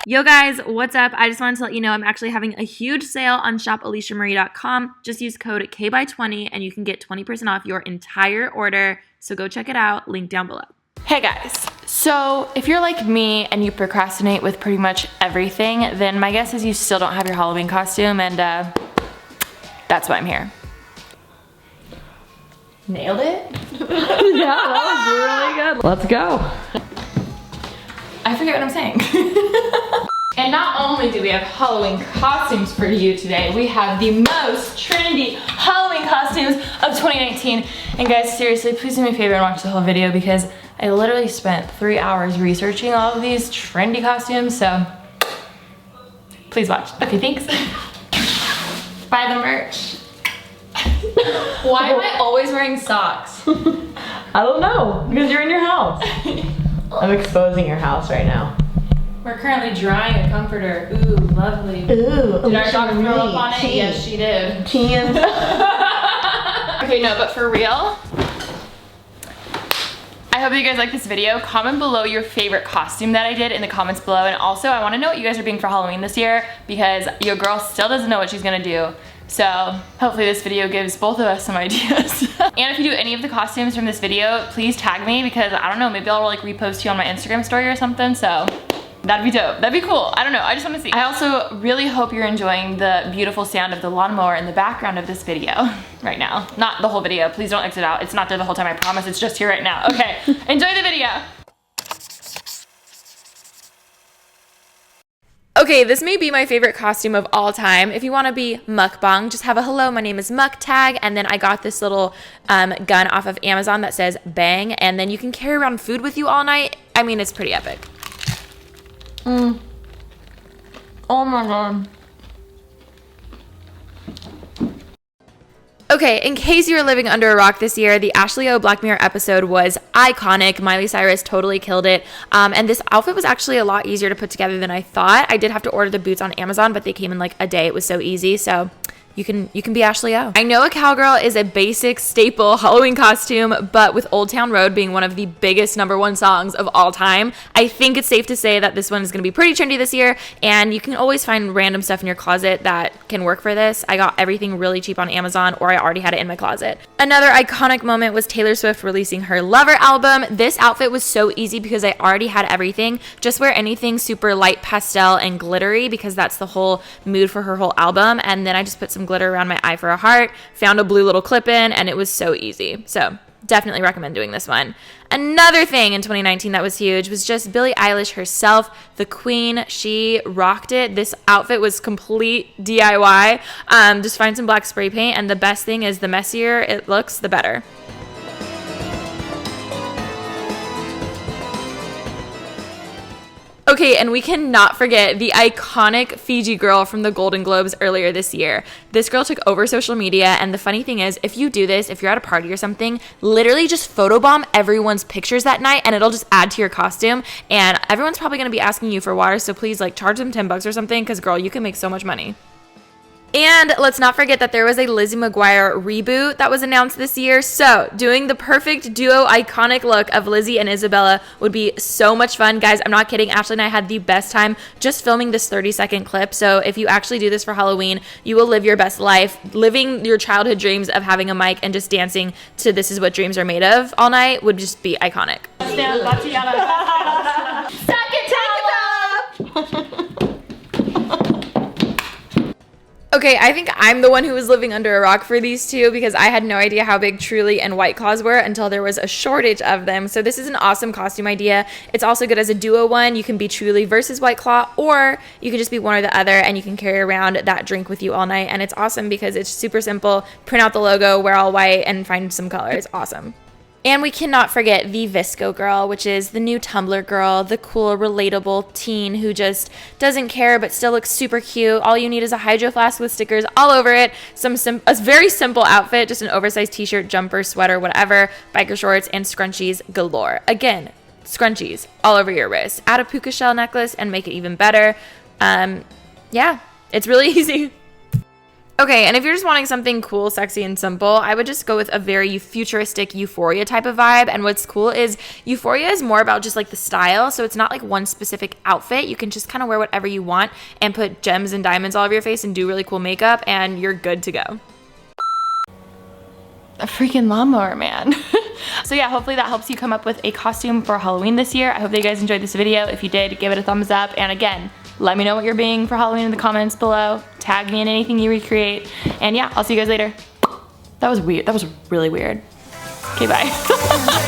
Yo guys, what's up? I just wanted to let you know I'm actually having a huge sale on shop.AlishaMarie.com. Just use code KBY20 and you can get 20% off your entire order. So go check it out, link down below. Hey guys, so if you're like me and you procrastinate with pretty much everything, then my guess is you still don't have your Halloween costume, and that's why I'm here. Nailed it? Yeah, that was really good. Let's go. I forget what I'm saying. And not only do we have Halloween costumes for you today, we have the most trendy Halloween costumes of 2019. And guys, seriously, please do me a favor and watch the whole video because I literally spent 3 hours researching all of these trendy costumes, so please watch. Okay, thanks. Buy the merch. Why am I always wearing socks? I don't know, because you're in your house. I'm exposing your house right now. We're currently drying a comforter. Ooh, lovely. Ooh, did our dog throw up on it? Yes, she did. Cheers. Okay, no, but for real, I hope that you guys like this video. Comment below your favorite costume that I did in the comments below. And also, I want to know what you guys are being for Halloween this year because your girl still doesn't know what she's going to do. So hopefully this video gives both of us some ideas. And if you do any of the costumes from this video, please tag me because I don't know, maybe I'll like repost you on my Instagram story or something. So that'd be dope. That'd be cool. I don't know. I just want to see. I also really hope you're enjoying the beautiful sound of the lawnmower in the background of this video right now. Not the whole video. Please don't exit out. It's not there the whole time. I promise. It's just here right now. Okay. Enjoy the video. Okay, this may be my favorite costume of all time. If you want to be mukbang, just have a hello, my name is Muck tag, and then I got this little gun off of Amazon that says bang, and then you can carry around food with you all night. I mean, it's pretty epic. Oh my god. Okay, in case you were living under a rock this year, the Ashley O Black Mirror episode was iconic. Miley Cyrus totally killed it. And this outfit was actually a lot easier to put together than I thought. I did have to order the boots on Amazon, but they came in like a day. It was so easy. So you can be Ashley O. I know a cowgirl is a basic staple Halloween costume, but with Old Town Road being one of the biggest #1 songs of all time, I think it's safe to say that this one is going to be pretty trendy this year, and you can always find random stuff in your closet that can work for this. I got everything really cheap on Amazon, or I already had it in my closet. Another iconic moment was Taylor Swift releasing her Lover album. This outfit was so easy because I already had everything. Just wear anything super light pastel and glittery because that's the whole mood for her whole album, and then I just put some glitter around my eye for a heart, found a blue little clip-in, and it was so easy. So definitely recommend doing this one. Another thing in 2019 that was huge was just Billie Eilish herself, the queen. She rocked it. This outfit was complete DIY. Just find some black spray paint, and the best thing is the messier it looks, the better. Okay, and we cannot forget the iconic Fiji Girl from the Golden Globes earlier this year. This girl took over social media, and the funny thing is, if you do this, if you're at a party or something, literally just photobomb everyone's pictures that night, and it'll just add to your costume, and everyone's probably going to be asking you for water, so please, like, charge them $10 or something, because, girl, you can make so much money. And let's not forget that there was a Lizzie Mcguire reboot that was announced this year. So doing the perfect duo iconic look of Lizzie and Isabella would be so much fun. Guys, I'm not kidding. Ashley and I had the best time just filming this 30-second clip. So if you actually do this for Halloween, you will live your best life, living your childhood dreams of having a mic and just dancing to This Is What Dreams Are Made Of all night would just be iconic. Okay, I think I'm the one who was living under a rock for these two because I had no idea how big Truly and White Claws were until there was a shortage of them. So this is an awesome costume idea. It's also good as a duo one. You can be Truly versus White Claw, or you can just be one or the other and you can carry around that drink with you all night. And it's awesome because it's super simple. Print out the logo, wear all white, and find some color. It's awesome. And we cannot forget the Visco girl, which is the new Tumblr girl, the cool, relatable teen who just doesn't care but still looks super cute. All you need is a hydro flask with stickers all over it, a very simple outfit, just an oversized t-shirt, jumper, sweater, whatever, biker shorts, and scrunchies galore. Again, scrunchies all over your wrist. Add a puka shell necklace and make it even better. Yeah, it's really easy. Okay, and if you're just wanting something cool, sexy, and simple, I would just go with a very futuristic Euphoria type of vibe. And what's cool is Euphoria is more about just like the style. So it's not like one specific outfit. You can just kind of wear whatever you want and put gems and diamonds all over your face and do really cool makeup, and you're good to go. A freaking lawnmower man. So yeah, hopefully that helps you come up with a costume for Halloween this year. I hope that you guys enjoyed this video. If you did, give it a thumbs up. And again, let me know what you're being for Halloween in the comments below. Tag me in anything you recreate. And yeah, I'll see you guys later. That was weird. That was really weird. Okay, bye.